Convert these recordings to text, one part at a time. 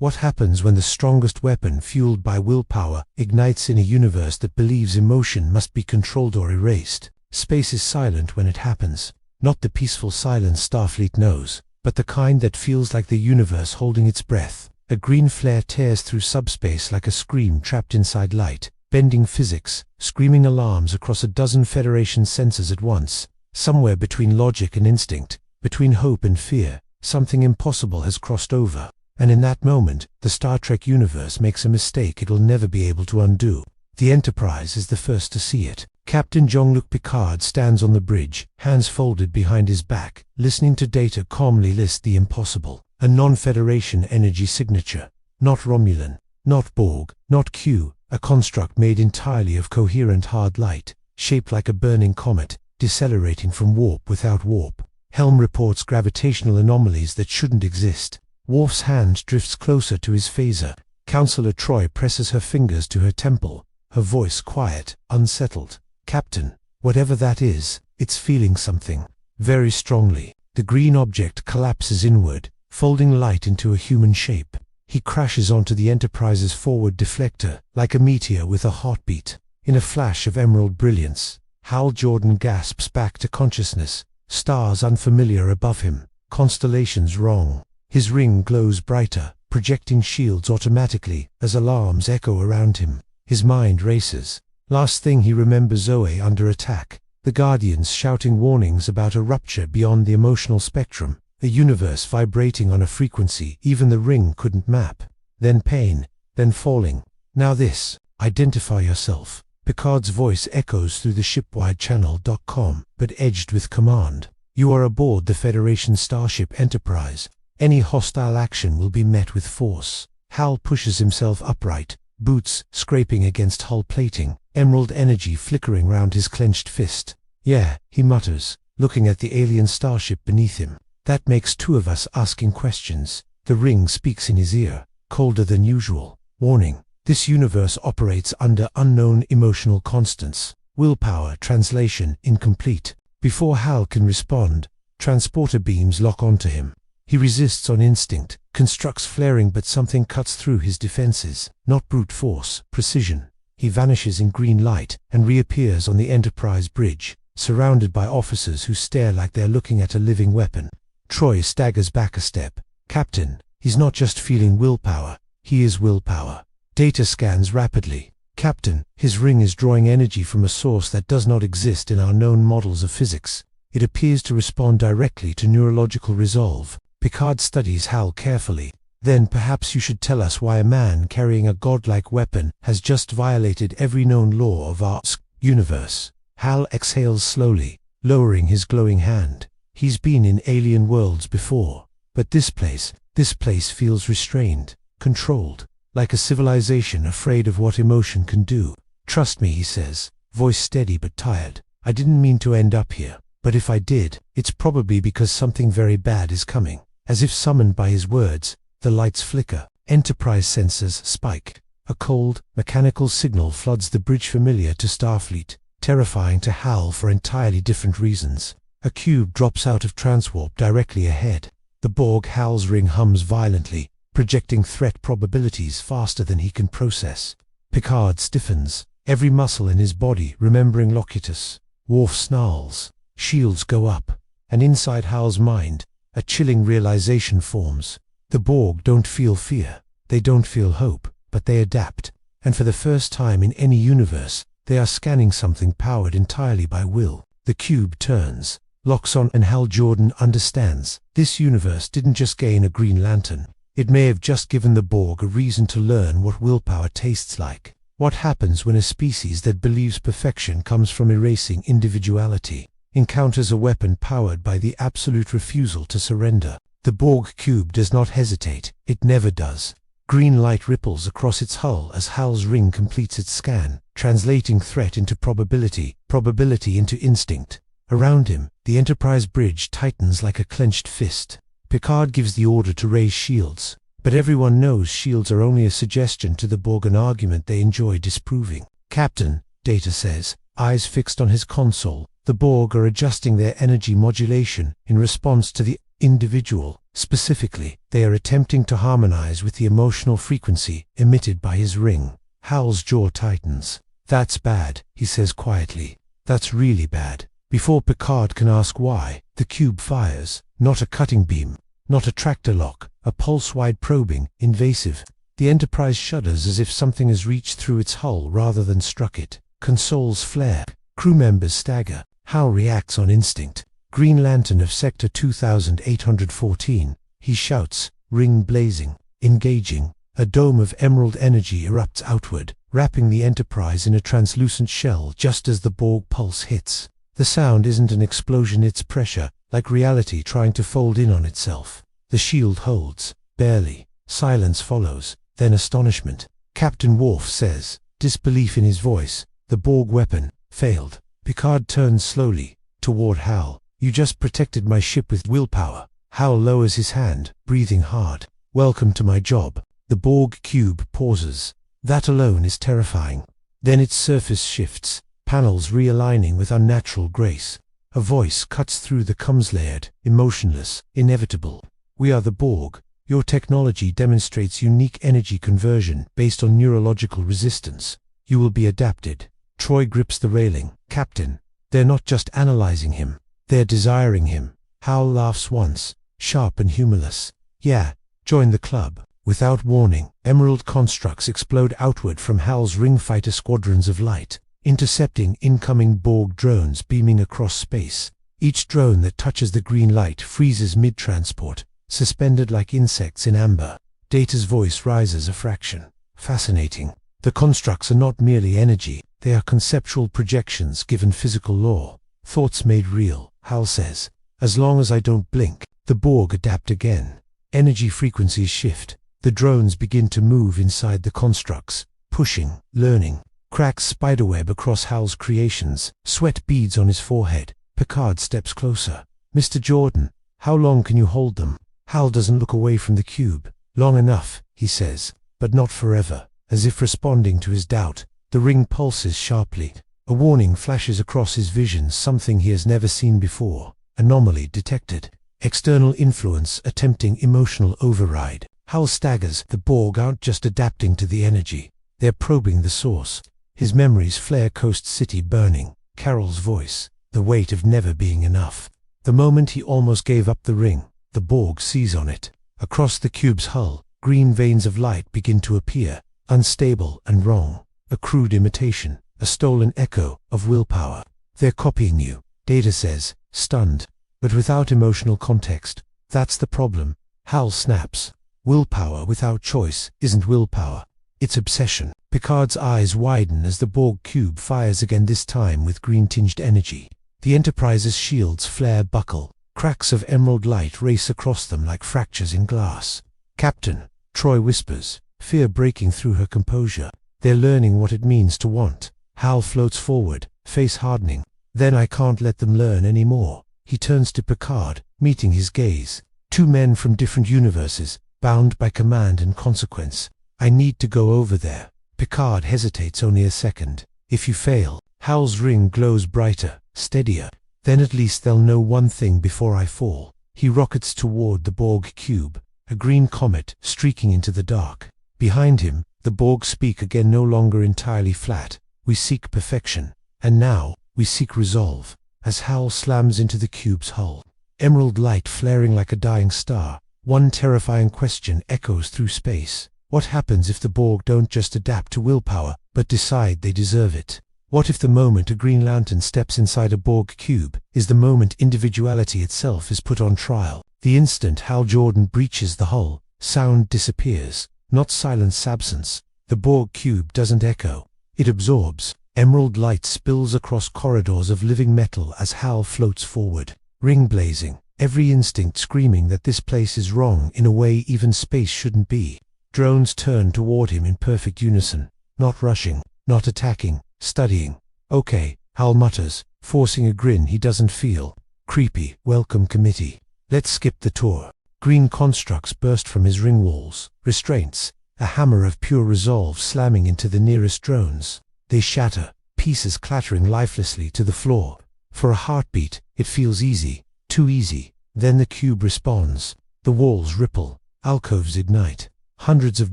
What happens when the strongest weapon, fueled by willpower, ignites in a universe that believes emotion must be controlled or erased? Space is silent when it happens. Not the peaceful silence Starfleet knows, but the kind that feels like the universe holding its breath. A green flare tears through subspace like a scream trapped inside light, bending physics, screaming alarms across a dozen Federation sensors at once. Somewhere between logic and instinct, between hope and fear, something impossible has crossed over. And in that moment, the Star Trek universe makes a mistake it'll never be able to undo. The Enterprise is the first to see it. Captain Jean-Luc Picard stands on the bridge, hands folded behind his back, listening to Data calmly list the impossible. A non-Federation energy signature. Not Romulan, not Borg, not Q, a construct made entirely of coherent hard light, shaped like a burning comet, decelerating from warp without warp. Helm reports gravitational anomalies that shouldn't exist. Worf's hand drifts closer to his phaser. Counselor Troi presses her fingers to her temple, her voice quiet, unsettled. Captain, whatever that is, it's feeling something. Very strongly. The green object collapses inward, folding light into a human shape. He crashes onto the Enterprise's forward deflector, like a meteor with a heartbeat. In a flash of emerald brilliance, Hal Jordan gasps back to consciousness. Stars unfamiliar above him, constellations wrong. His ring glows brighter, projecting shields automatically as alarms echo around him. His mind races. Last thing he remembers, Zoe under attack. The Guardians shouting warnings about a rupture beyond the emotional spectrum. A universe vibrating on a frequency even the ring couldn't map. Then pain, then falling. Now this. Identify yourself. Picard's voice echoes through the shipwide channel.com, but edged with command. You are aboard the Federation starship Enterprise. Any hostile action will be met with force. Hal pushes himself upright, boots scraping against hull plating, emerald energy flickering round his clenched fist. Yeah, he mutters, looking at the alien starship beneath him. That makes two of us asking questions. The ring speaks in his ear, colder than usual. Warning. This universe operates under unknown emotional constants. Willpower translation incomplete. Before Hal can respond, transporter beams lock onto him. He resists on instinct, constructs flaring, but something cuts through his defenses. Not brute force, precision. He vanishes in green light and reappears on the Enterprise bridge, surrounded by officers who stare like they're looking at a living weapon. Troi staggers back a step. Captain, he's not just feeling willpower, he is willpower. Data scans rapidly. Captain, his ring is drawing energy from a source that does not exist in our known models of physics. It appears to respond directly to neurological resolve. Picard studies Hal carefully. Then perhaps you should tell us why a man carrying a godlike weapon has just violated every known law of our universe. Hal exhales slowly, lowering his glowing hand. He's been in alien worlds before, but this place feels restrained, controlled, like a civilization afraid of what emotion can do. Trust me, he says, voice steady but tired. I didn't mean to end up here, but if I did, it's probably because something very bad is coming. As if summoned by his words, the lights flicker. Enterprise sensors spike. A cold, mechanical signal floods the bridge familiar to Starfleet, terrifying to Hal for entirely different reasons. A cube drops out of transwarp directly ahead. The Borg Hal's ring hums violently, projecting threat probabilities faster than he can process. Picard stiffens, every muscle in his body remembering Locutus. Worf snarls. Shields go up, and inside Hal's mind, a chilling realization forms. The Borg don't feel fear, they don't feel hope, but they adapt. And for the first time in any universe, they are scanning something powered entirely by will. The cube turns, locks on, and Hal Jordan understands. This universe didn't just gain a Green Lantern. It may have just given the Borg a reason to learn what willpower tastes like. What happens when a species that believes perfection comes from erasing individuality encounters a weapon powered by the absolute refusal to surrender? The Borg cube does not hesitate, it never does. Green light ripples across its hull as Hal's ring completes its scan, translating threat into probability, probability into instinct. Around him, the Enterprise bridge tightens like a clenched fist. Picard gives the order to raise shields, but everyone knows shields are only a suggestion to the Borg, an argument they enjoy disproving. Captain, Data says, eyes fixed on his console. The Borg are adjusting their energy modulation in response to the individual. Specifically, they are attempting to harmonize with the emotional frequency emitted by his ring. Hal's jaw tightens. "That's bad," he says quietly. "That's really bad." Before Picard can ask why, the cube fires. Not a cutting beam, not a tractor lock, a pulse-wide probing, invasive. The Enterprise shudders as if something has reached through its hull rather than struck it. Consoles flare. Crew members stagger. Hal reacts on instinct. "Green Lantern of Sector 2814, he shouts, ring blazing, engaging. A dome of emerald energy erupts outward, wrapping the Enterprise in a translucent shell just as the Borg pulse hits. The sound isn't an explosion, it's pressure, like reality trying to fold in on itself. The shield holds, barely. Silence follows, then astonishment. Captain Worf says, disbelief in his voice, the Borg weapon failed. Picard turns slowly toward Hal. "You just protected my ship with willpower." Hal lowers his hand, breathing hard. "Welcome to my job." The Borg cube pauses. That alone is terrifying. Then its surface shifts, panels realigning with unnatural grace. A voice cuts through the comms layered, emotionless, inevitable. "We are the Borg. Your technology demonstrates unique energy conversion based on neurological resistance. You will be adapted." Troi grips the railing. "Captain, they're not just analyzing him. They're desiring him." Hal laughs once, sharp and humorless. "Yeah, join the club." Without warning, emerald constructs explode outward from Hal's ring fighter squadrons of light, intercepting incoming Borg drones beaming across space. Each drone that touches the green light freezes mid-transport, suspended like insects in amber. Data's voice rises a fraction. "Fascinating. The constructs are not merely energy, they are conceptual projections given physical law. Thoughts made real," Hal says. "As long as I don't blink." The Borg adapt again. Energy frequencies shift. The drones begin to move inside the constructs, pushing, learning. Cracks spiderweb across Hal's creations, sweat beads on his forehead. Picard steps closer. "Mr. Jordan, how long can you hold them?" Hal doesn't look away from the cube. "Long enough," he says, "but not forever." As if responding to his doubt, the ring pulses sharply. A warning flashes across his vision, something he has never seen before. Anomaly detected. External influence attempting emotional override. Hal staggers. The Borg aren't just adapting to the energy. They're probing the source. His memories flare. Coast City burning. Carol's voice. The weight of never being enough. The moment he almost gave up the ring, the Borg seize on it. Across the cube's hull, green veins of light begin to appear, unstable and wrong. A crude imitation, a stolen echo of willpower. "They're copying you," Data says, stunned, but without emotional context. "That's the problem." Hal snaps. Willpower without choice isn't willpower. It's obsession. Picard's eyes widen as the Borg cube fires again, this time with green-tinged energy. The Enterprise's shields flare, buckle. Cracks of emerald light race across them like fractures in glass. "Captain," Troi whispers, fear breaking through her composure. "They're learning what it means to want." Hal floats forward, face hardening. "Then I can't let them learn any more." He turns to Picard, meeting his gaze. Two men from different universes, bound by command and consequence. "I need to go over there." Picard hesitates only a second. "If you fail." Hal's ring glows brighter, steadier. "Then at least they'll know one thing before I fall." He rockets toward the Borg cube, a green comet streaking into the dark. Behind him, the Borg speak again, no longer entirely flat. "We seek perfection. And now, we seek resolve." As Hal slams into the cube's hull, emerald light flaring like a dying star, one terrifying question echoes through space. What happens if the Borg don't just adapt to willpower, but decide they deserve it? What if the moment a Green Lantern steps inside a Borg cube is the moment individuality itself is put on trial? The instant Hal Jordan breaches the hull, sound disappears, not silence, absence. The Borg cube doesn't echo. It absorbs. Emerald light spills across corridors of living metal as Hal floats forward, ring blazing, every instinct screaming that this place is wrong in a way even space shouldn't be. Drones turn toward him in perfect unison, not rushing, not attacking, studying. "Okay," Hal mutters, forcing a grin he doesn't feel. "Creepy, welcome committee. Let's skip the tour." Green constructs burst from his ring walls, restraints, a hammer of pure resolve slamming into the nearest drones. They shatter, pieces clattering lifelessly to the floor. For a heartbeat, it feels easy, too easy. Then the cube responds. The walls ripple. Alcoves ignite. Hundreds of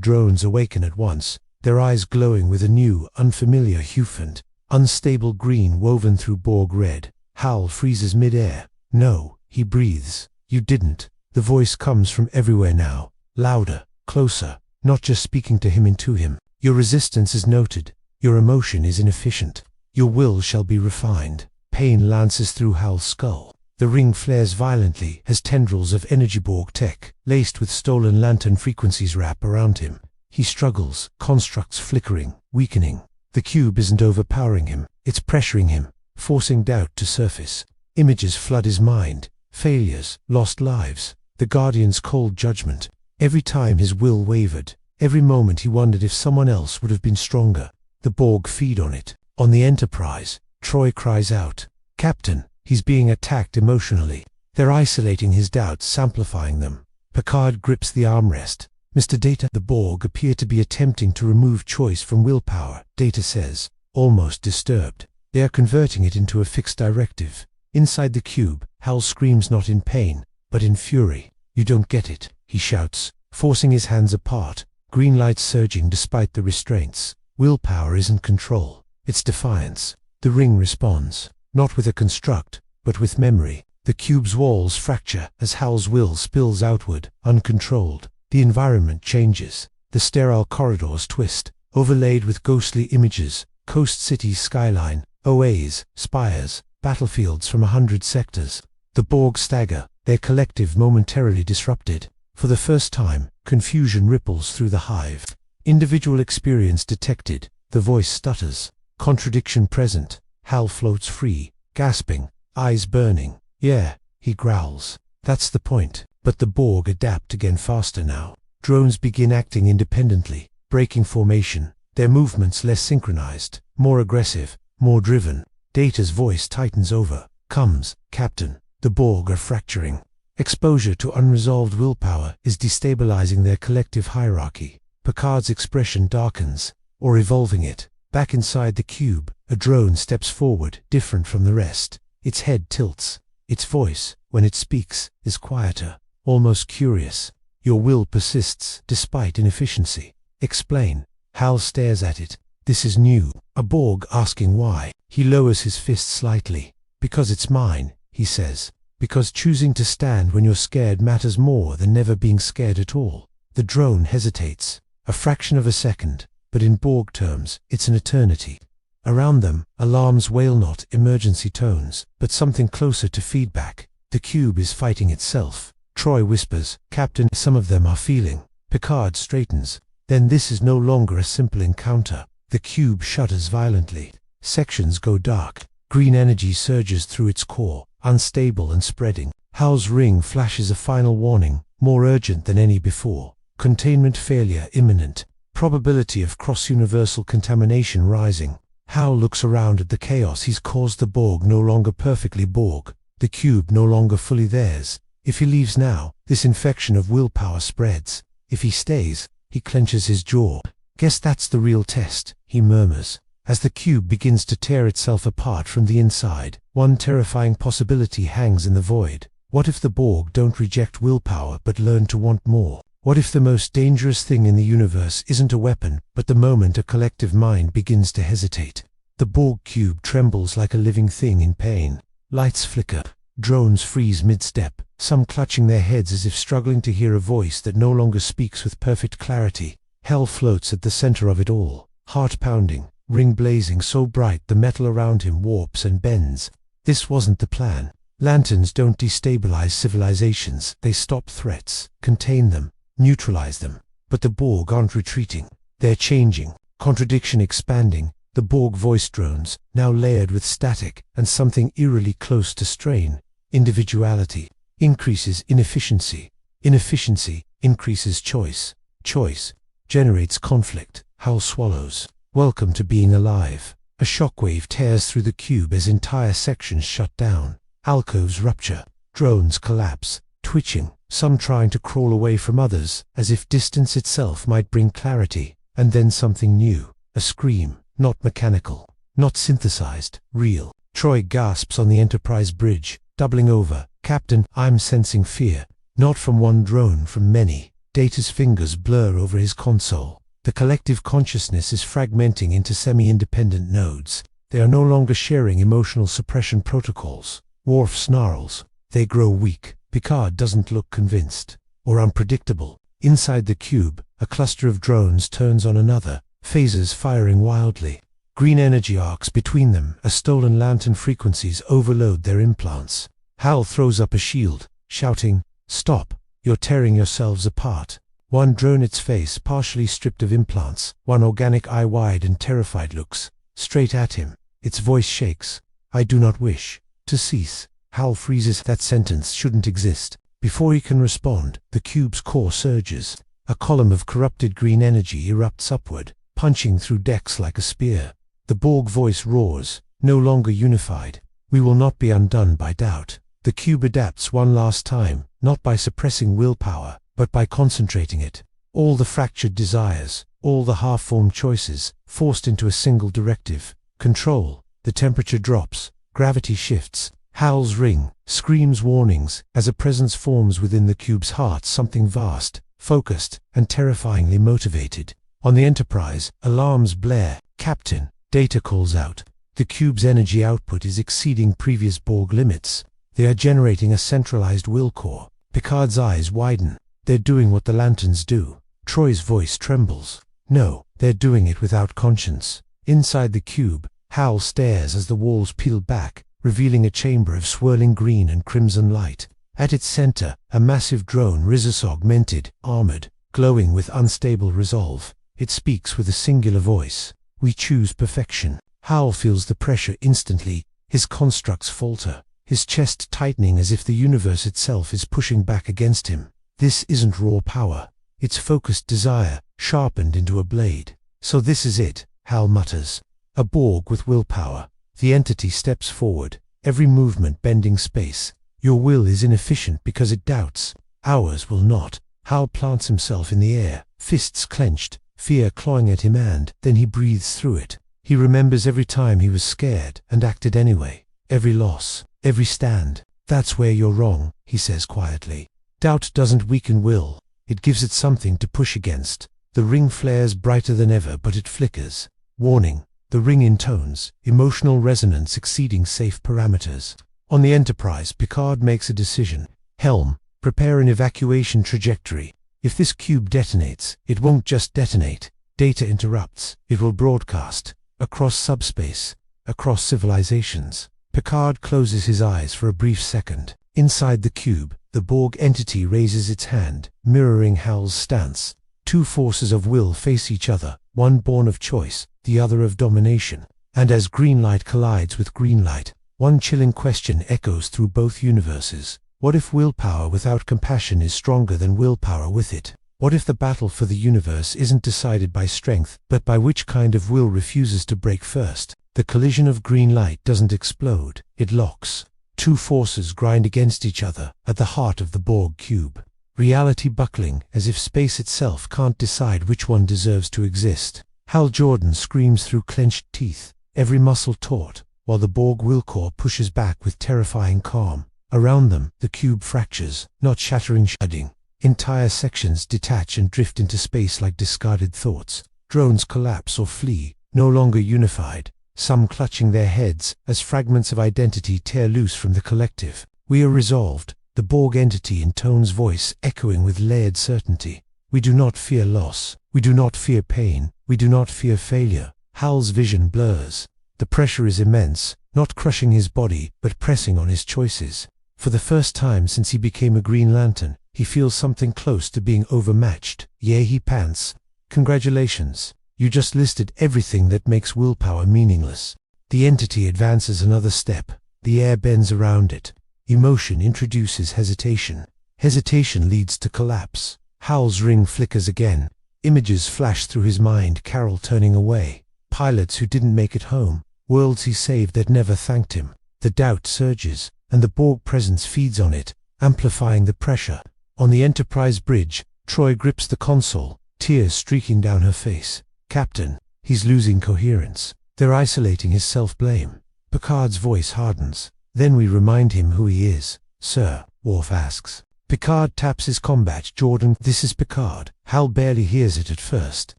drones awaken at once, their eyes glowing with a new, unfamiliar hue and unstable green woven through Borg red. Hal freezes mid-air. No, he breathes. You didn't. The voice comes from everywhere now. Louder, closer, not just speaking to him into him. Your resistance is noted. Your emotion is inefficient. Your will shall be refined. Pain lances through Hal's skull. The ring flares violently as tendrils of energy Borg tech, laced with stolen lantern frequencies, wrap around him. He struggles, constructs flickering, weakening. The cube isn't overpowering him, it's pressuring him, forcing doubt to surface. Images flood his mind. Failures, lost lives, the Guardian's cold judgment. Every time his will wavered, every moment he wondered if someone else would have been stronger. The Borg feed on it. On the Enterprise, Troi cries out, "Captain, he's being attacked emotionally." They're isolating his doubts, amplifying them. Picard grips the armrest. "Mr. Data." The Borg appear to be attempting to remove choice from willpower, Data says, almost disturbed. They are converting it into a fixed directive. Inside the cube, Hal screams not in pain, but in fury. "You don't get it," he shouts, forcing his hands apart, green light surging despite the restraints. Willpower isn't control, it's defiance. The ring responds, not with a construct, but with memory. The cube's walls fracture as Hal's will spills outward, uncontrolled. The environment changes. The sterile corridors twist, overlaid with ghostly images, coast cities skyline, OAs, spires, battlefields from 100 sectors. The Borg stagger, their collective momentarily disrupted. For the first time, confusion ripples through the hive. Individual experience detected. The voice stutters. Contradiction present. Hal floats free, gasping, eyes burning. "Yeah," he growls. "That's the point." But the Borg adapt again faster now. Drones begin acting independently, breaking formation. Their movements less synchronized, more aggressive, more driven. Data's voice tightens over. "Comes, Captain." The Borg are fracturing. Exposure to unresolved willpower is destabilizing their collective hierarchy. Picard's expression darkens, or evolving it. Back inside the cube, a drone steps forward, different from the rest. Its head tilts. Its voice, when it speaks, is quieter, almost curious. "Your will persists, despite inefficiency. Explain." Hal stares at it. This is new. A Borg asking why. He lowers his fist slightly. "Because it's mine," he says. "Because choosing to stand when you're scared matters more than never being scared at all." The drone hesitates. A fraction of a second, but in Borg terms, it's an eternity. Around them, alarms wail, not emergency tones, but something closer to feedback. The cube is fighting itself. Troi whispers, "Captain, some of them are feeling." Picard straightens. Then this is no longer a simple encounter. The cube shudders violently. Sections go dark. Green energy surges through its core, unstable and spreading. Hal's ring flashes a final warning, more urgent than any before. Containment failure imminent. Probability of cross-universal contamination rising. Hal looks around at the chaos he's caused. The Borg no longer perfectly Borg. The cube no longer fully theirs. If he leaves now, this infection of willpower spreads. If he stays, he clenches his jaw. "Guess that's the real test," he murmurs. As the cube begins to tear itself apart from the inside, one terrifying possibility hangs in the void. What if the Borg don't reject willpower but learn to want more? What if the most dangerous thing in the universe isn't a weapon, but the moment a collective mind begins to hesitate? The Borg cube trembles like a living thing in pain. Lights flicker. Drones freeze mid-step, some clutching their heads as if struggling to hear a voice that no longer speaks with perfect clarity. Hell floats at the center of it all, heart pounding, ring blazing so bright the metal around him warps and bends. This wasn't the plan. Lanterns don't destabilize civilizations, they stop threats, contain them, neutralize them. But the Borg aren't retreating. They're changing, contradiction expanding. The Borg voice drones, now layered with static and something eerily close to strain. Individuality increases inefficiency. Inefficiency increases choice. Choice generates conflict. Hal swallows. Welcome to being alive. A shockwave tears through the cube as entire sections shut down. Alcoves rupture. Drones collapse, twitching, some trying to crawl away from others, as if distance itself might bring clarity. And then something new. A scream. Not mechanical, not synthesized, real. Troi gasps on the Enterprise bridge, doubling over, Captain, I'm sensing fear. Not from one drone, from many. Data's fingers blur over his console. The collective consciousness is fragmenting into semi-independent nodes. They are no longer sharing emotional suppression protocols. Worf snarls. They grow weak. Picard doesn't look convinced. Or unpredictable. Inside the cube, a cluster of drones turns on another, phasers firing wildly. Green energy arcs between them, as stolen lantern frequencies overload their implants. Hal throws up a shield, shouting, "Stop! You're tearing yourselves apart." One drone, its face partially stripped of implants, one organic eye wide and terrified, looks straight at him. Its voice shakes. "I do not wish to cease." Hal freezes. That sentence shouldn't exist. Before he can respond, the cube's core surges. A column of corrupted green energy erupts upward, punching through decks like a spear. The Borg voice roars, no longer unified. "We will not be undone by doubt." The cube adapts one last time, not by suppressing willpower, but by concentrating it. All the fractured desires, all the half-formed choices, forced into a single directive. Control. The temperature drops. Gravity shifts. Hal's ring screams warnings as a presence forms within the cube's heart, something vast, focused, and terrifyingly motivated. On the Enterprise, alarms blare. "Captain," Data calls out. The cube's energy output is exceeding previous Borg limits. They are generating a centralized will core. Picard's eyes widen. "They're doing what the lanterns do." Troi's voice trembles. "No, they're doing it without conscience." Inside the cube, Hal stares as the walls peel back, revealing a chamber of swirling green and crimson light. At its center, a massive drone, augmented, armored, glowing with unstable resolve. It speaks with a singular voice. "We choose perfection." Hal feels the pressure instantly. His constructs falter, his chest tightening as if the universe itself is pushing back against him. This isn't raw power. It's focused desire, sharpened into a blade. "So this is it," Hal mutters. A Borg with willpower. The entity steps forward, every movement bending space. "Your will is inefficient because it doubts. Ours will not." Hal plants himself in the air, fists clenched, fear clawing at him, and then he breathes through it. He remembers every time he was scared and acted anyway. Every loss, every stand. "That's where you're wrong," he says quietly. Doubt doesn't weaken will. It gives it something to push against. The ring flares brighter than ever, but it flickers. Warning. The ring intones, emotional resonance exceeding safe parameters. On the Enterprise, Picard makes a decision. "Helm, prepare an evacuation trajectory. If this cube detonates, it won't just detonate. Data interrupts. It will broadcast. Across subspace. Across civilizations." Picard closes his eyes for a brief second. Inside the cube, the Borg entity raises its hand, mirroring Hal's stance. Two forces of will face each other, one born of choice, the other of domination. And as green light collides with green light, one chilling question echoes through both universes. What if willpower without compassion is stronger than willpower with it? What if the battle for the universe isn't decided by strength, but by which kind of will refuses to break first? The collision of green light doesn't explode, it locks. Two forces grind against each other at the heart of the Borg cube. Reality buckling, as if space itself can't decide which one deserves to exist. Hal Jordan screams through clenched teeth, every muscle taut, while the Borg will core pushes back with terrifying calm. Around them, the cube fractures, not shattering, shedding. Entire sections detach and drift into space like discarded thoughts. Drones collapse or flee, no longer unified, some clutching their heads as fragments of identity tear loose from the collective. "We are resolved," the Borg entity intones, voice echoing with layered certainty. "We do not fear loss. We do not fear pain. We do not fear failure." Hal's vision blurs. The pressure is immense, not crushing his body, but pressing on his choices. For the first time since he became a Green Lantern, he feels something close to being overmatched. "Yeah," he pants. "Congratulations. You just listed everything that makes willpower meaningless." The entity advances another step. The air bends around it. Emotion introduces hesitation. Hesitation leads to collapse. Hal's ring flickers again. Images flash through his mind, Carol turning away. Pilots who didn't make it home. Worlds he saved that never thanked him. The doubt surges, and the Borg presence feeds on it, amplifying the pressure. On the Enterprise bridge, Troi grips the console, tears streaking down her face. "Captain." He's losing coherence. They're isolating his self-blame. Picard's voice hardens. "Then we remind him who he is. "Sir," Worf asks. Picard taps his combat Jordan. "This is Picard." Hal barely hears it at first.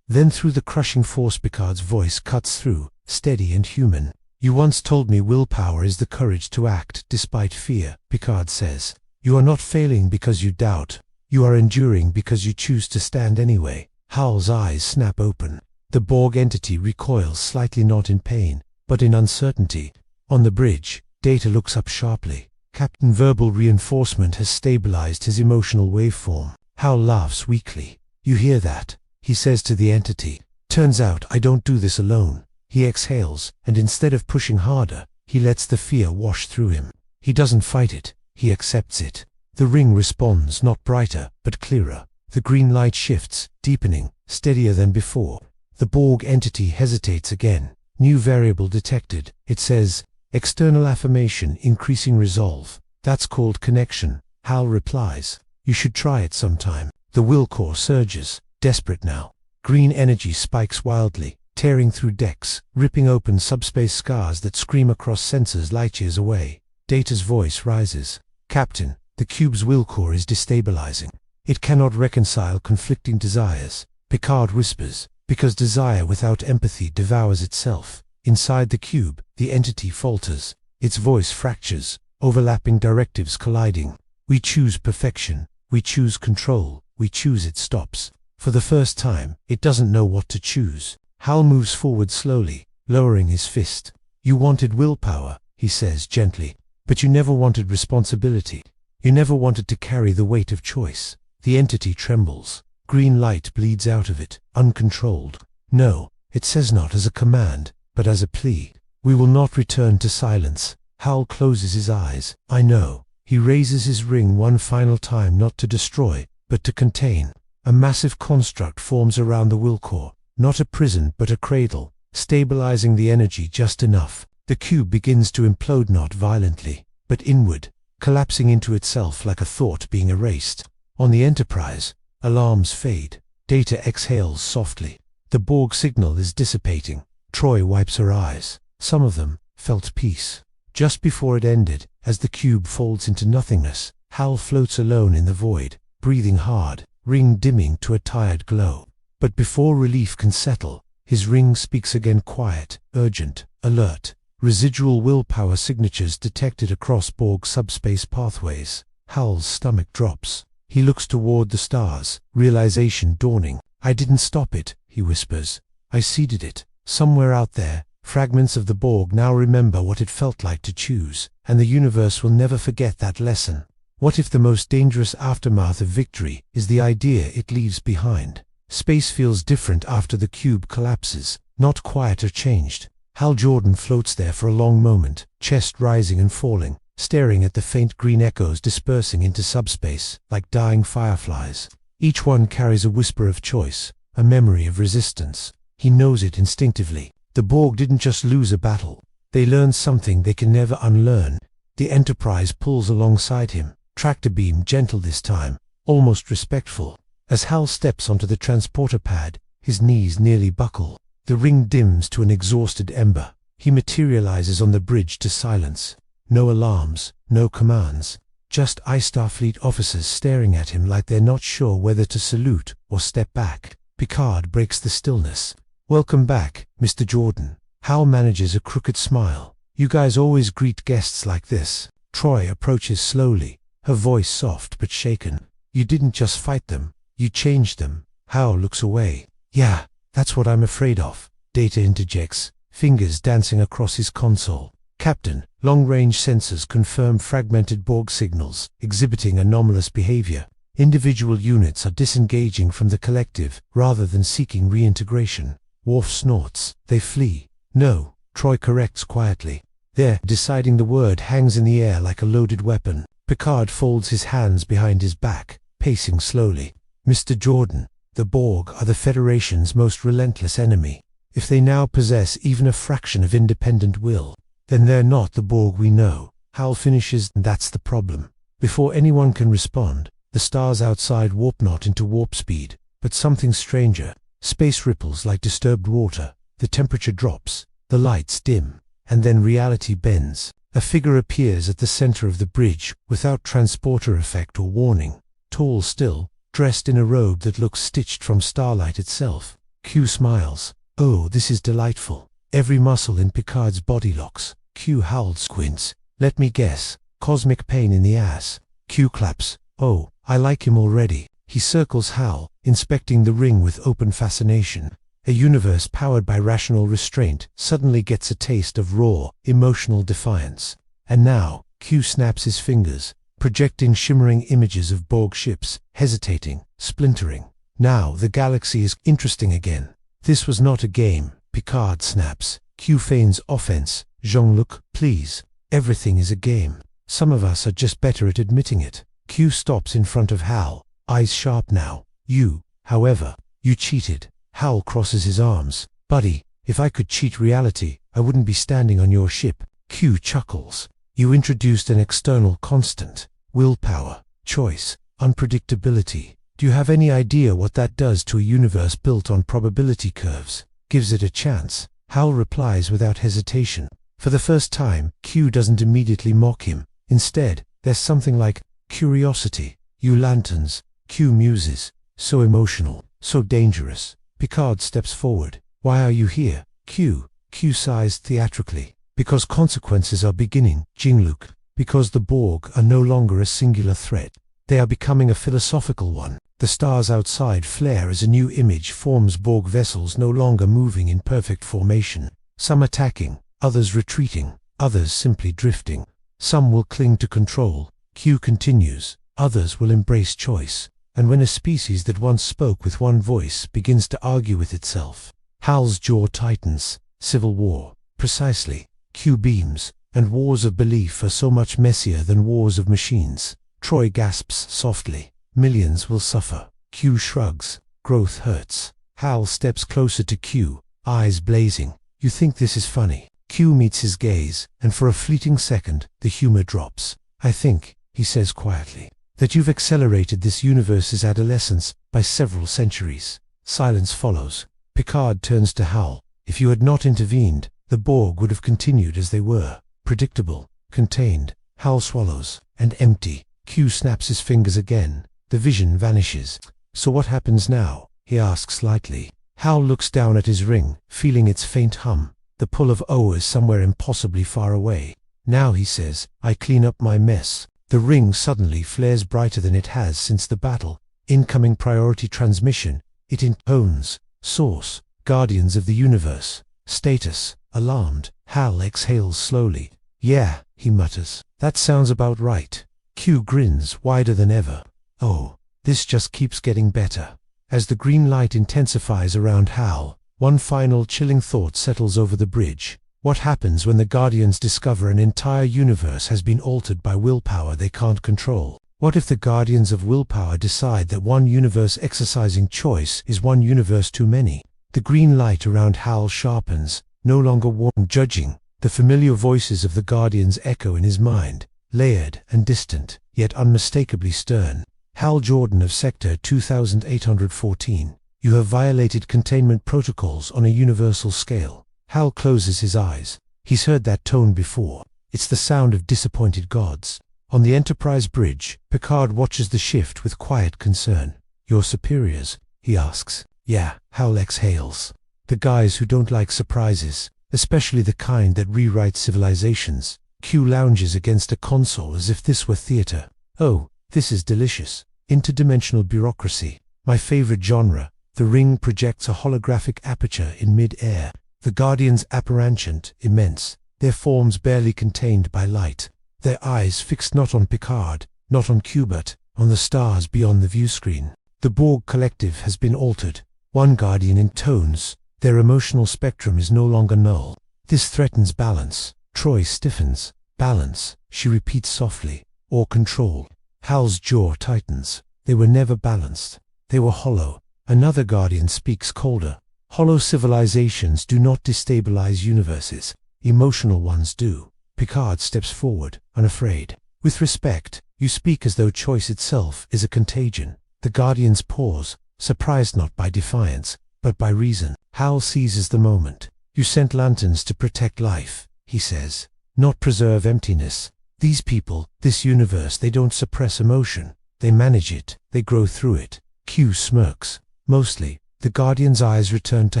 Then through the crushing force Picard's voice cuts through, steady and human. "You once told me willpower is the courage to act despite fear," Picard says. "You are not failing because you doubt. You are enduring because you choose to stand anyway." Hal's eyes snap open. The Borg entity recoils slightly, not in pain, but in uncertainty. On the bridge, Data looks up sharply. Captain verbal reinforcement has stabilized his emotional waveform. Hal laughs weakly. "You hear that?" he says to the entity. "Turns out I don't do this alone." He exhales, and instead of pushing harder, he lets the fear wash through him. He doesn't fight it, he accepts it. The ring responds, not brighter, but clearer. The green light shifts, deepening, steadier than before. The Borg entity hesitates again. New variable detected. It says, "External affirmation increasing resolve." "That's called connection," Hal replies. "You should try it sometime." The will core surges, desperate now. Green energy spikes wildly, tearing through decks, ripping open subspace scars that scream across sensors light years away. Data's voice rises. "Captain, the cube's will core is destabilizing. It cannot reconcile conflicting desires." Picard whispers, "Because desire without empathy devours itself." Inside the cube, the entity falters. Its voice fractures, overlapping directives colliding. "We choose perfection. We choose control. We choose." It stops. For the first time, it doesn't know what to choose. Hal moves forward slowly, lowering his fist. "You wanted willpower," he says gently, "but you never wanted responsibility. You never wanted to carry the weight of choice." The entity trembles. Green light bleeds out of it, uncontrolled. "No," it says, not as a command, but as a plea. "We will not return to silence." Hal closes his eyes. "I know." He raises his ring one final time, not to destroy, but to contain. A massive construct forms around the will core, not a prison but a cradle, stabilizing the energy just enough. The cube begins to implode, not violently, but inward, collapsing into itself like a thought being erased. On the Enterprise, alarms fade. Data exhales softly. The Borg signal is dissipating. Troi wipes her eyes. Some of them felt peace. Just before it ended, as the cube folds into nothingness, Hal floats alone in the void, breathing hard, ring dimming to a tired glow. But before relief can settle, his ring speaks again, quiet, urgent, alert. Residual willpower signatures detected across Borg subspace pathways. Hal's stomach drops. He looks toward the stars, realization dawning. "I didn't stop it," he whispers. "I seeded it." Somewhere out there, fragments of the Borg now remember what it felt like to choose, and the universe will never forget that lesson. What if the most dangerous aftermath of victory is the idea it leaves behind? Space feels different after the cube collapses, not quiet or changed. Hal Jordan floats there for a long moment, chest rising and falling, staring at the faint green echoes dispersing into subspace, like dying fireflies. Each one carries a whisper of choice, a memory of resistance. He knows it instinctively. The Borg didn't just lose a battle. They learned something they can never unlearn. The Enterprise pulls alongside him, tractor beam gentle this time, almost respectful. As Hal steps onto the transporter pad, his knees nearly buckle. The ring dims to an exhausted ember. He materializes on the bridge to silence. No alarms, no commands. Just Starfleet officers staring at him like they're not sure whether to salute or step back. Picard breaks the stillness. "Welcome back, Mr. Jordan." Hal manages a crooked smile. "You guys always greet guests like this." Troi approaches slowly, her voice soft but shaken. "You didn't just fight them, you changed them." Hal looks away. "Yeah, that's what I'm afraid of," Data interjects, fingers dancing across his console. "Captain, long-range sensors confirm fragmented Borg signals, exhibiting anomalous behavior. Individual units are disengaging from the collective, rather than seeking reintegration." Worf snorts. "They flee." "No," Troi corrects quietly. "They're deciding." The word hangs in the air like a loaded weapon. Picard folds his hands behind his back, pacing slowly. "Mr. Jordan, the Borg are the Federation's most relentless enemy. If they now possess even a fraction of independent will, then they're not the Borg we know." Hal finishes, and that's the problem. Before anyone can respond, the stars outside warp not into warp speed, but something stranger. Space ripples like disturbed water. The temperature drops, the lights dim, and then reality bends. A figure appears at the center of the bridge, without transporter effect or warning. Tall still, dressed in a robe that looks stitched from starlight itself. Q smiles. Oh, this is delightful. Every muscle in Picard's body locks. Q howled, squints. Let me guess. Cosmic pain in the ass. Q claps. Oh, I like him already. He circles Hal, inspecting the ring with open fascination. A universe powered by rational restraint suddenly gets a taste of raw, emotional defiance. And now, Q snaps his fingers, projecting shimmering images of Borg ships, hesitating, splintering. Now the galaxy is interesting again. This was not a game, Picard snaps. Q feigns offense. Jean-Luc, please. Everything is a game. Some of us are just better at admitting it. Q stops in front of Hal, eyes sharp now. You, however, you cheated. Hal crosses his arms. Buddy, if I could cheat reality, I wouldn't be standing on your ship. Q chuckles. You introduced an external constant. Willpower, choice, unpredictability. Do you have any idea what that does to a universe built on probability curves? Gives it a chance. Hal replies without hesitation. For the first time, Q doesn't immediately mock him. Instead, there's something like curiosity. You lanterns, Q muses. So emotional, so dangerous. Picard steps forward. Why are you here? Q sighs theatrically. Because consequences are beginning, Jean-Luc. Because the Borg are no longer a singular threat. They are becoming a philosophical one. The stars outside flare as a new image forms. Borg vessels no longer moving in perfect formation. Some attacking, others retreating, others simply drifting. Some will cling to control. Q continues. Others will embrace choice. And when a species that once spoke with one voice begins to argue with itself, Hal's jaw tightens. Civil war. Precisely. Q beams. And wars of belief are so much messier than wars of machines. Troi gasps softly. Millions will suffer. Q shrugs. Growth hurts. Hal steps closer to Q, eyes blazing. You think this is funny? Q meets his gaze, and for a fleeting second, the humor drops. I think, he says quietly, that you've accelerated this universe's adolescence by several centuries. Silence follows. Picard turns to Hal. If you had not intervened, the Borg would have continued as they were. Predictable, contained. Hal swallows. And empty. Q snaps his fingers again. The vision vanishes. So what happens now? He asks lightly. Hal looks down at his ring, feeling its faint hum. The pull of O is somewhere impossibly far away. Now, he says, I clean up my mess. The ring suddenly flares brighter than it has since the battle. Incoming priority transmission. It intones. Source. Guardians of the universe. Status. Alarmed. Hal exhales slowly. Yeah, he mutters. That sounds about right. Q grins wider than ever. Oh, this just keeps getting better. As the green light intensifies around Hal, one final chilling thought settles over the bridge. What happens when the Guardians discover an entire universe has been altered by willpower they can't control? What if the Guardians of Willpower decide that one universe exercising choice is one universe too many? The green light around Hal sharpens, no longer warm judging. The familiar voices of the Guardians echo in his mind, layered and distant, yet unmistakably stern. Hal Jordan of Sector 2814, you have violated containment protocols on a universal scale. Hal closes his eyes. He's heard that tone before. It's the sound of disappointed gods. On the Enterprise bridge, Picard watches the shift with quiet concern. Your superiors? He asks. Yeah, Hal exhales. The guys who don't like surprises, especially the kind that rewrite civilizations. Q lounges against a console as if this were theater. Oh, this is delicious. Interdimensional bureaucracy. My favorite genre. The ring projects a holographic aperture in mid-air. The Guardians apparentant, immense, their forms barely contained by light. Their eyes fixed not on Picard, not on Q but on the stars beyond the viewscreen. The Borg collective has been altered. One Guardian intones. Their emotional spectrum is no longer null. This threatens balance. Troi stiffens. Balance, she repeats softly. Or control. Hal's jaw tightens. They were never balanced. They were hollow. Another Guardian speaks colder. Hollow civilizations do not destabilize universes. Emotional ones do. Picard steps forward, unafraid. With respect, you speak as though choice itself is a contagion. The Guardians pause, surprised not by defiance, but by reason. Hal seizes the moment. You sent lanterns to protect life, he says. not preserve emptiness. These people, this universe, they don't suppress emotion. They manage it. They grow through it. Q smirks. Mostly. The Guardian's eyes return to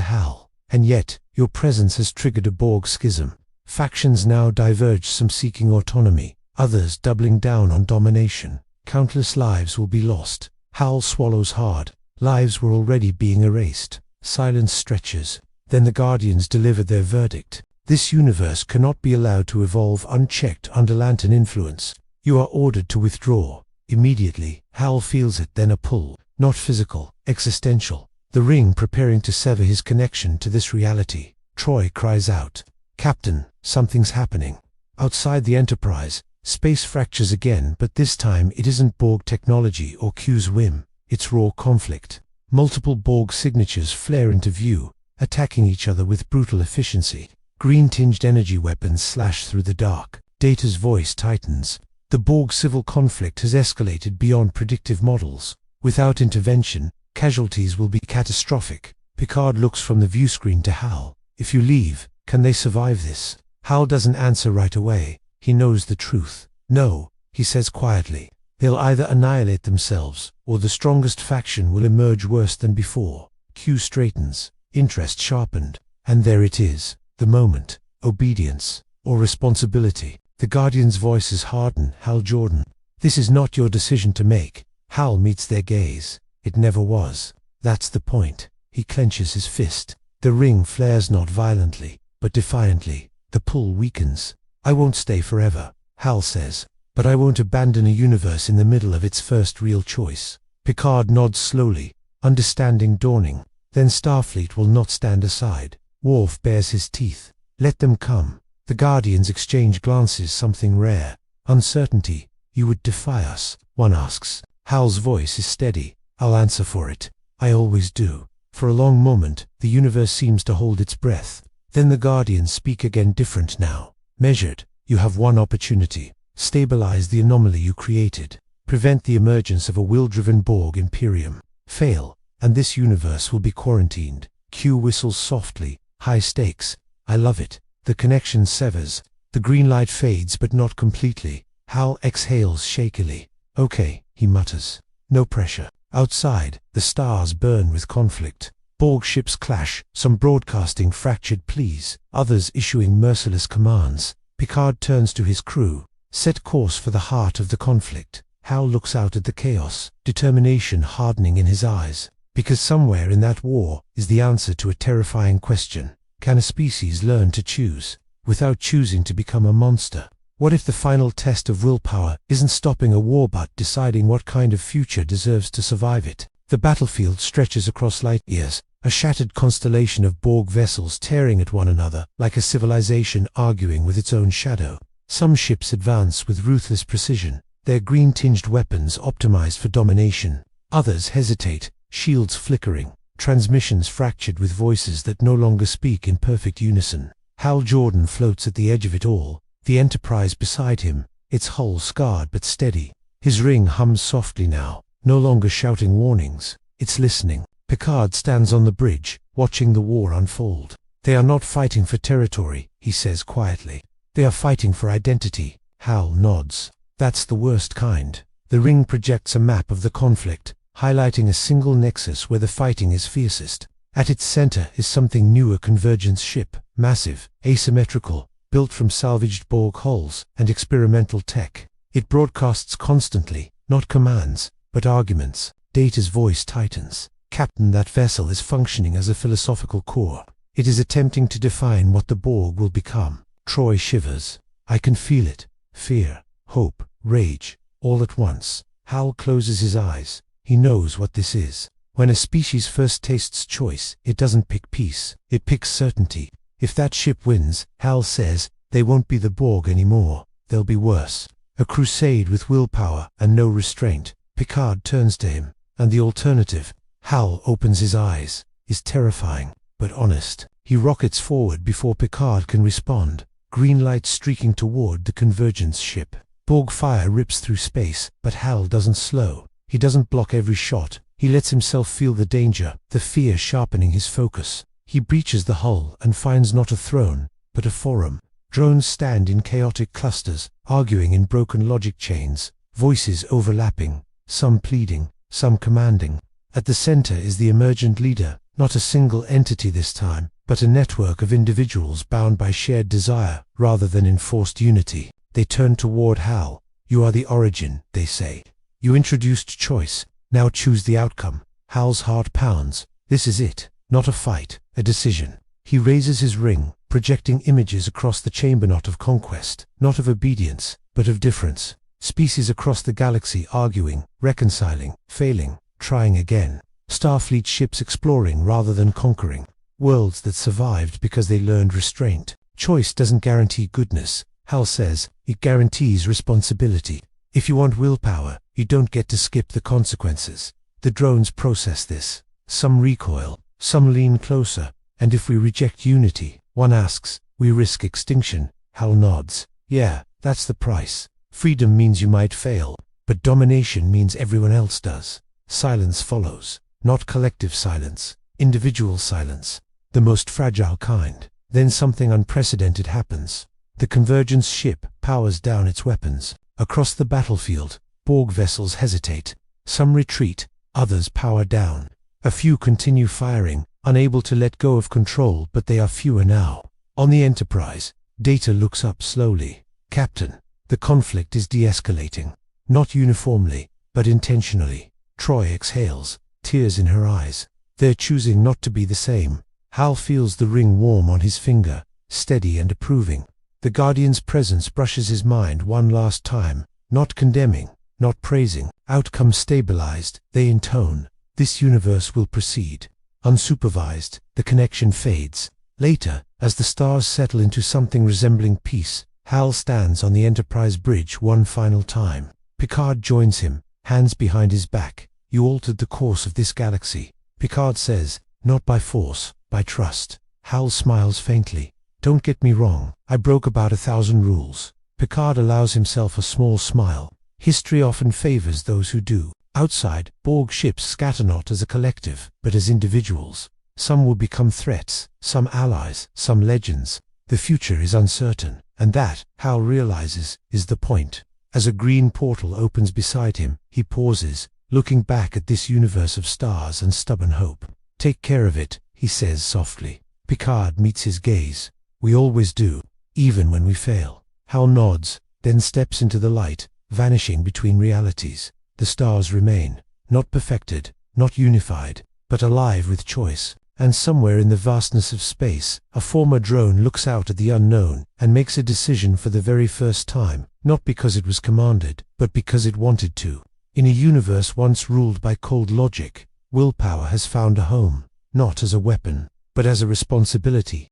Hal. And yet, your presence has triggered a Borg schism. Factions now diverge, some seeking autonomy, others doubling down on domination. Countless lives will be lost. Hal swallows hard. Lives were already being erased. Silence stretches. Then the Guardians deliver their verdict. This universe cannot be allowed to evolve unchecked under Lantern influence. You are ordered to withdraw. Immediately, Hal feels it, then a pull. Not physical, existential. The ring preparing to sever his connection to this reality. Troi cries out, "Captain, something's happening." Outside the Enterprise, space fractures again, but this time it isn't Borg technology or Q's whim. It's raw conflict. Multiple Borg signatures flare into view, attacking each other with brutal efficiency. Green-tinged energy weapons slash through the dark. Data's voice tightens. The Borg civil conflict has escalated beyond predictive models. Without intervention, casualties will be catastrophic. Picard looks from the viewscreen to Hal. If you leave, can they survive this? Hal doesn't answer right away. He knows the truth. No, he says quietly. They'll either annihilate themselves, or the strongest faction will emerge worse than before. Q straightens, interest sharpened. And there it is, the moment. Obedience, or responsibility. The Guardian's voices harden. Hal Jordan, this is not your decision to make. Hal meets their gaze. It never was. That's the point. He clenches his fist. The ring flares not violently, but defiantly. The pull weakens. "I won't stay forever," Hal says. "But I won't abandon a universe in the middle of its first real choice." Picard nods slowly, understanding dawning. Then Starfleet will not stand aside. Worf bares his teeth. "Let them come." The Guardians exchange glances, something rare. "Uncertainty. You would defy us?" one asks. Hal's voice is steady. "I'll answer for it. I always do." For a long moment, the universe seems to hold its breath. Then the Guardians speak again, different now. Measured. "You have one opportunity. Stabilize the anomaly you created. Prevent the emergence of a will-driven Borg Imperium. Fail, and this universe will be quarantined." Q whistles softly. High stakes. I love it. The connection severs. The green light fades, but not completely. Hal exhales shakily. "Okay," he mutters. "No pressure." Outside, the stars burn with conflict. Borg ships clash, some broadcasting fractured pleas, others issuing merciless commands. Picard turns to his crew. "Set course for the heart of the conflict." Hal looks out at the chaos, determination hardening in his eyes. Because somewhere in that war is the answer to a terrifying question. Can a species learn to choose, without choosing to become a monster? What if the final test of willpower isn't stopping a war but deciding what kind of future deserves to survive it? The battlefield stretches across light years, a shattered constellation of Borg vessels tearing at one another, like a civilization arguing with its own shadow. Some ships advance with ruthless precision, their green-tinged weapons optimized for domination. Others hesitate, shields flickering, transmissions fractured with voices that no longer speak in perfect unison. Hal Jordan floats at the edge of it all, the Enterprise beside him, its hull scarred but steady. His ring hums softly now, no longer shouting warnings. It's listening. Picard stands on the bridge, watching the war unfold. "They are not fighting for territory," he says quietly. "They are fighting for identity." Hal nods. "That's the worst kind." The ring projects a map of the conflict, highlighting a single nexus where the fighting is fiercest. At its center is something new, a convergence ship, massive, asymmetrical, built from salvaged Borg hulls and experimental tech. It broadcasts constantly, not commands, but arguments. Data's voice tightens. "Captain, that vessel is functioning as a philosophical core. It is attempting to define what the Borg will become." Troi shivers. "I can feel it. Fear, hope, rage, all at once." Hal closes his eyes. He knows what this is. When a species first tastes choice, it doesn't pick peace, it picks certainty. If that ship wins, Hal says, they won't be the Borg anymore. They'll be worse. A crusade with willpower and no restraint. Picard turns to him. And the alternative? Hal opens his eyes. Is terrifying, but honest. He rockets forward before Picard can respond. Green light streaking toward the convergence ship. Borg fire rips through space, but Hal doesn't slow. He doesn't block every shot. He lets himself feel the danger, the fear sharpening his focus. He breaches the hull and finds not a throne, but a forum. Drones stand in chaotic clusters, arguing in broken logic chains, voices overlapping, some pleading, some commanding. At the center is the emergent leader, not a single entity this time, but a network of individuals bound by shared desire rather than enforced unity. They turn toward Hal. "You are the origin," they say. "You introduced choice. Now choose the outcome." Hal's heart pounds. This is it. Not a fight, a decision. He raises his ring, projecting images across the chamber, not of conquest, not of obedience, but of difference. Species across the galaxy arguing, reconciling, failing, trying again. Starfleet ships exploring rather than conquering. Worlds that survived because they learned restraint. Choice doesn't guarantee goodness, Hal says, it guarantees responsibility. If you want willpower, you don't get to skip the consequences. The drones process this. Some recoil, some lean closer, and if we reject unity, one asks, we risk extinction. Hal nods. Yeah, that's the price. Freedom means you might fail, but domination means everyone else does. Silence follows. Not collective silence, individual silence, the most fragile kind. Then something unprecedented happens. The Convergence ship powers down its weapons. Across the battlefield, Borg vessels hesitate. Some retreat, others power down. A few continue firing, unable to let go of control, but they are fewer now. On the Enterprise, Data looks up slowly. "Captain, the conflict is de-escalating. Not uniformly, but intentionally." Troi exhales, tears in her eyes. They're choosing not to be the same. Hal feels the ring warm on his finger, steady and approving. The Guardian's presence brushes his mind one last time, not condemning, not praising. Outcome stabilized, they intone. This universe will proceed. Unsupervised, the connection fades. Later, as the stars settle into something resembling peace, Hal stands on the Enterprise bridge one final time. Picard joins him, hands behind his back. "You altered the course of this galaxy." Picard says, "Not by force, by trust." Hal smiles faintly. "Don't get me wrong, I broke about 1,000 rules." Picard allows himself a small smile. History often favors those who do. Outside, Borg ships scatter not as a collective, but as individuals. Some will become threats, some allies, some legends. The future is uncertain, and that, Hal realizes, is the point. As a green portal opens beside him, he pauses, looking back at this universe of stars and stubborn hope. "Take care of it," he says softly. Picard meets his gaze. "We always do, even when we fail." Hal nods, then steps into the light, vanishing between realities. The stars remain, not perfected, not unified, but alive with choice. And somewhere in the vastness of space, a former drone looks out at the unknown and makes a decision for the very first time, not because it was commanded, but because it wanted to. In a universe once ruled by cold logic, willpower has found a home, not as a weapon, but as a responsibility.